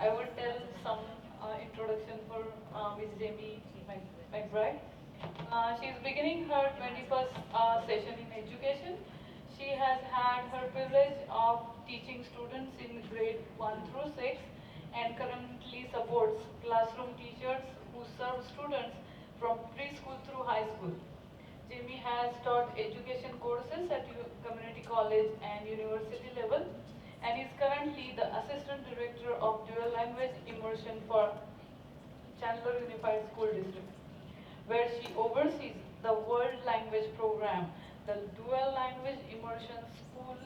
I would tell some introduction for Mrs.Jamie McBride. She is beginning her 21st session in education. She has had her privilege of teaching students in grade 1 through 6 and currently supports classroom teachers who serve students from preschool through high school. Jamie has taught education courses at community college and university level and is currently the Assistant Director of Dual Language Immersion for Chandler Unified School District, where she oversees the World Language Program, the Dual Language Immersion School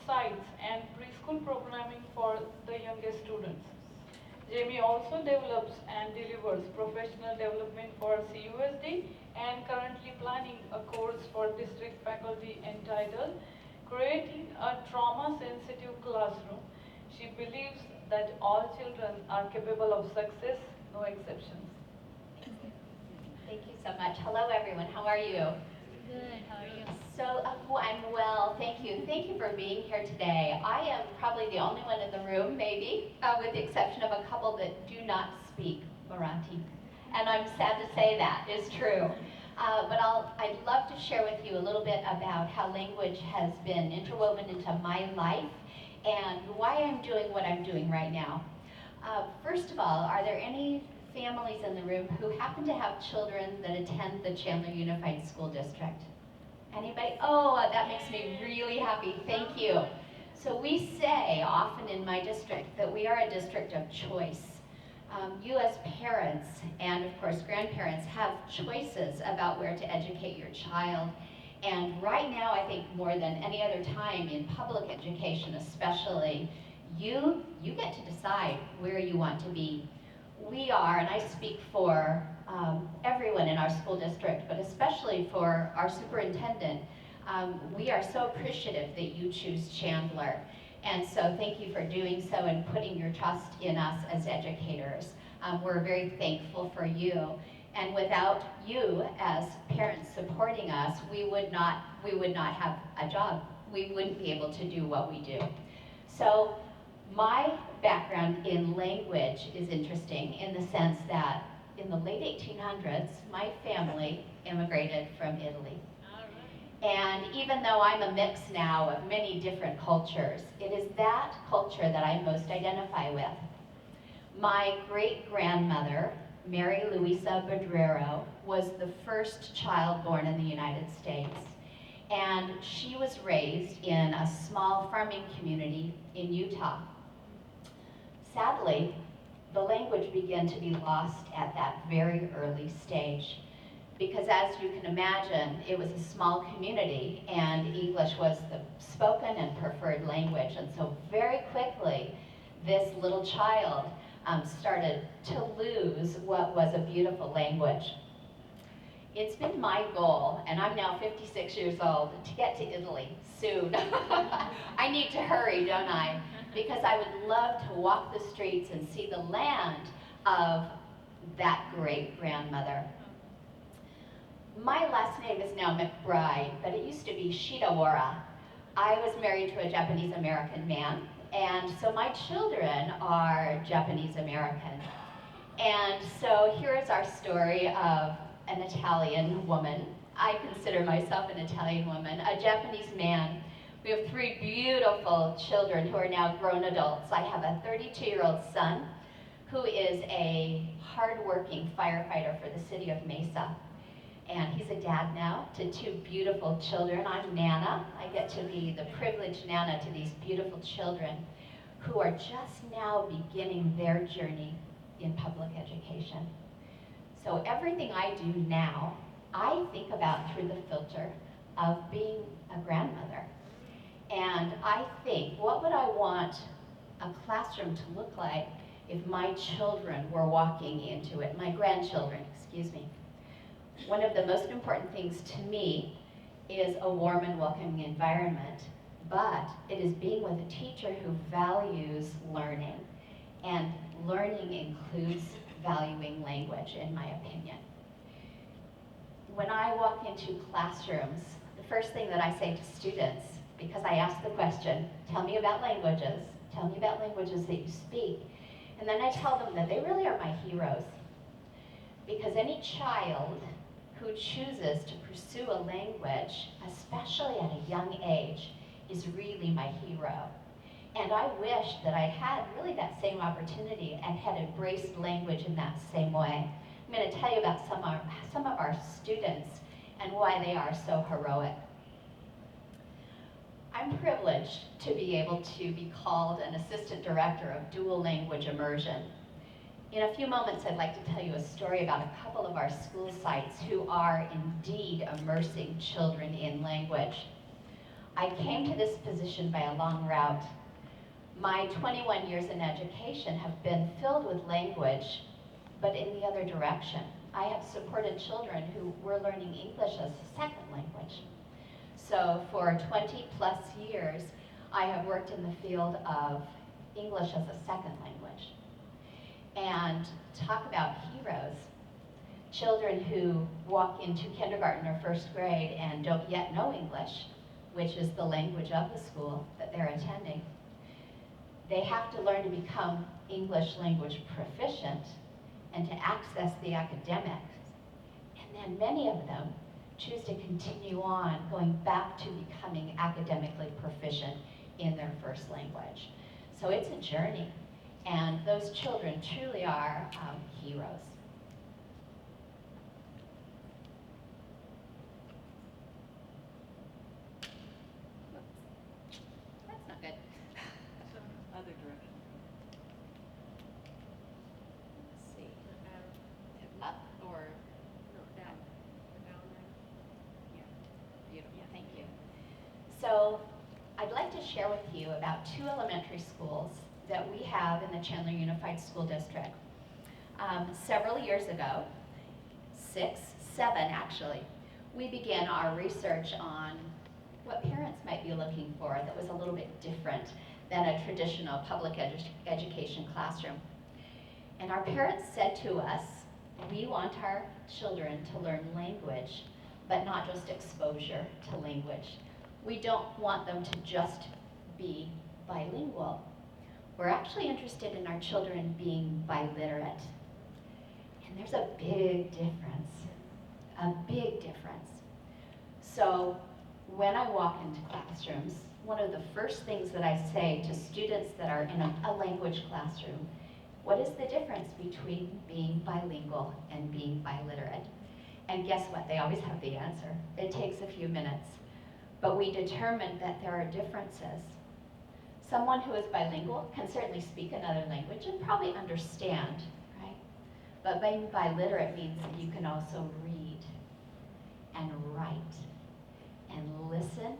sites, and preschool programming for the youngest students. Jamie also develops and delivers professional development for CUSD and currently planning a course for district faculty entitled Creating a Trauma-Sensitive Classroom. She believes that all children are capable of success, no exceptions. Thank you so much. Hello, everyone. How are you? Good, how are you? So, I'm well, thank you. Thank you for being here today. I am probably the only one in the room, maybe, with the exception of a couple that do not speak Marathi. And I'm sad to say that is true. But I'd love to share with you a little bit about how language has been interwoven into my life and why I'm doing what I'm doing right now. First of all, are there any families in the room who happen to have children that attend the Chandler Unified School District? Anybody? Oh, that makes me really happy. Thank you. So we say often in my district that we are a district of choice. You as parents and of course grandparents have choices about where to educate your child. And right now, I think more than any other time in public education especially, you get to decide where you want to be. We are, and I speak for everyone in our school district, but especially for our superintendent, we are so appreciative that you choose Chandler. And so thank you for doing so and putting your trust in us as educators. We're very thankful for you. And without you as parents supporting us, we would not have a job. We wouldn't be able to do what we do. So my background in language is interesting in the sense that in the late 1800s, my family immigrated from Italy. And even though I'm a mix now of many different cultures, it is that culture that I most identify with. My great-grandmother, Mary Luisa Bedrero, was the first child born in the United States. And she was raised in a small farming community in Utah. Sadly, the language began to be lost at that very early stage. Because as you can imagine, it was a small community and English was the spoken and preferred language. And so very quickly, this little child started to lose what was a beautiful language. It's been my goal, and I'm now 56 years old, to get to Italy soon. I need to hurry, don't I? Because I would love to walk the streets and see the land of that great-grandmother. My last name is now McBride, but it used to be Shidawara. I was married to a Japanese-American man, and so my children are Japanese-American. And so here is our story of an Italian woman. I consider myself an Italian woman, a Japanese man. We have 3 beautiful children who are now grown adults. I have a 32-year-old son who is a hardworking firefighter for the city of Mesa. And he's a dad now to 2 beautiful children. I'm Nana. I get to be the privileged Nana to these beautiful children who are just now beginning their journey in public education. So everything I do now, I think about through the filter of being a grandmother. And I think, what would I want a classroom to look like if my children were walking into it, my grandchildren, excuse me. One of the most important things to me is a warm and welcoming environment, but it is being with a teacher who values learning, and learning includes valuing language, in my opinion. When I walk into classrooms, the first thing that I say to students, because I ask the question, tell me about languages that you speak, And then I tell them that they really are my heroes. Because any child who chooses to pursue a language, especially at a young age, is really my hero. And I wish that I had really that same opportunity and had embraced language in that same way. I'm going to tell you about some of our students and why they are so heroic. I'm privileged to be able to be called an assistant director of dual language immersion. In a few moments, I'd like to tell you a story about a couple of our school sites who are indeed immersing children in language. I came to this position by a long route. My 21 years in education have been filled with language, but in the other direction. I have supported children who were learning English as a second language. So for 20 plus years, I have worked in the field of English as a second language. And talk about heroes. Children who walk into kindergarten or first grade and don't yet know English, which is the language of the school that they're attending. They have to learn to become English language proficient and to access the academics. And then many of them choose to continue on going back to becoming academically proficient in their first language. So it's a journey, and those children truly are heroes. That's not good. Other direction. Let's see. Up or No, down. Down there. Yeah. beautiful, thank you. So I'd like to share with you about 2 elementary schools that we have in the Chandler Unified School District. Several years ago, 6, 7 actually, we began our research on what parents might be looking for that was a little bit different than a traditional public education classroom. And our parents said to us, we want our children to learn language, but not just exposure to language. We don't want them to just be bilingual. We're actually interested in our children being biliterate. And there's a big difference, a big difference. So when I walk into classrooms, one of the first things that I say to students that are in a language classroom, what is the difference between being bilingual and being biliterate? And guess what? They always have the answer. It takes a few minutes. But we determined that there are differences. Someone who is bilingual can certainly speak another language and probably understand, right? But being biliterate means that you can also read and write and listen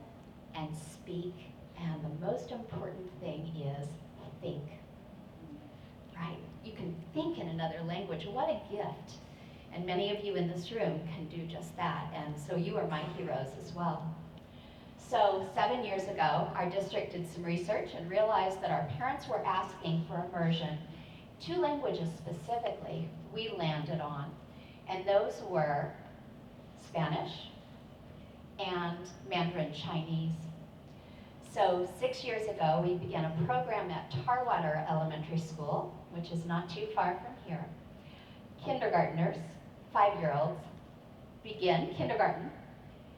and speak, and the most important thing is think, right? You can think in another language. What a gift. And many of you in this room can do just that, and so you are my heroes as well. So 7 years ago, our district did some research and realized that our parents were asking for immersion. 2 languages specifically we landed on, and those were Spanish and Mandarin Chinese. So 6 years ago, we began a program at Tarwater Elementary School, which is not too far from here. Kindergartners, 5-year-olds, begin kindergarten.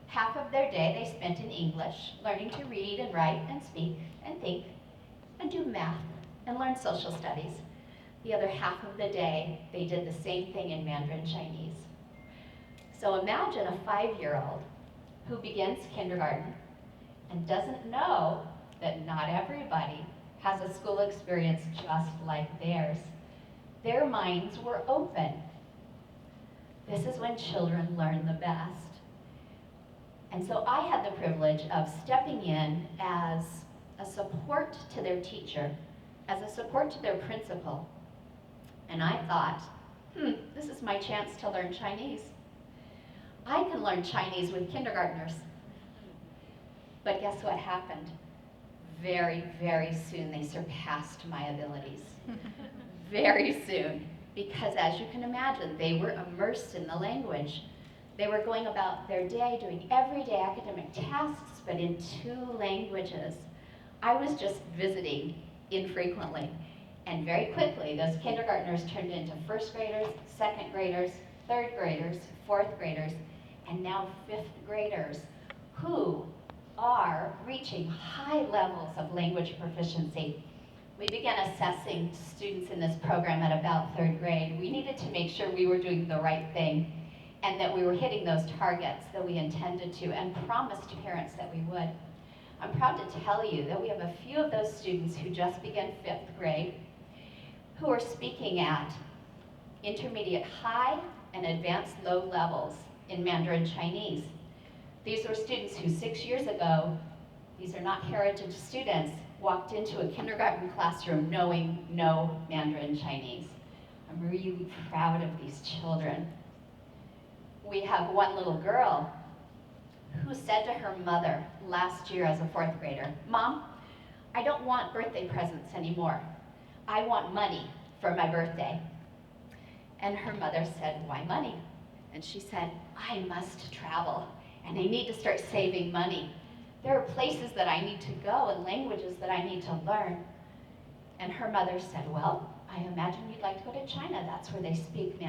Half of their day they spent in English, learning to read and write and speak and think and do math and learn social studies. The other half of the day, they did the same thing in Mandarin Chinese. So imagine a 5-year-old who begins kindergarten and doesn't know that not everybody has a school experience just like theirs. Their minds were open. This is when children learn the best. And so I had the privilege of stepping in as a support to their teacher, as a support to their principal. And I thought, this is my chance to learn Chinese. I can learn Chinese with kindergartners. But guess what happened? Very, very soon they surpassed my abilities. Very soon. Because as you can imagine, they were immersed in the language. They were going about their day doing everyday academic tasks, but in 2 languages. I was just visiting infrequently. And very quickly, those kindergartners turned into first graders, second graders, third graders, fourth graders, and now fifth graders who are reaching high levels of language proficiency. We began assessing students in this program at about third grade. We needed to make sure we were doing the right thing and that we were hitting those targets that we intended to and promised parents that we would. I'm proud to tell you that we have a few of those students who just began fifth grade who are speaking at intermediate high and advanced low levels in Mandarin Chinese. These were students who 6 years ago, these are not heritage students, walked into a kindergarten classroom knowing no Mandarin Chinese. I'm really proud of these children. We have one little girl who said to her mother last year as a fourth grader, "Mom, I don't want birthday presents anymore. I want money for my birthday." And her mother said, "Why money?" And she said, "I must travel and I need to start saving money. There are places that I need to go and languages that I need to learn." And her mother said, "Well, I imagine you'd like to go to China. That's where they speak Mandarin."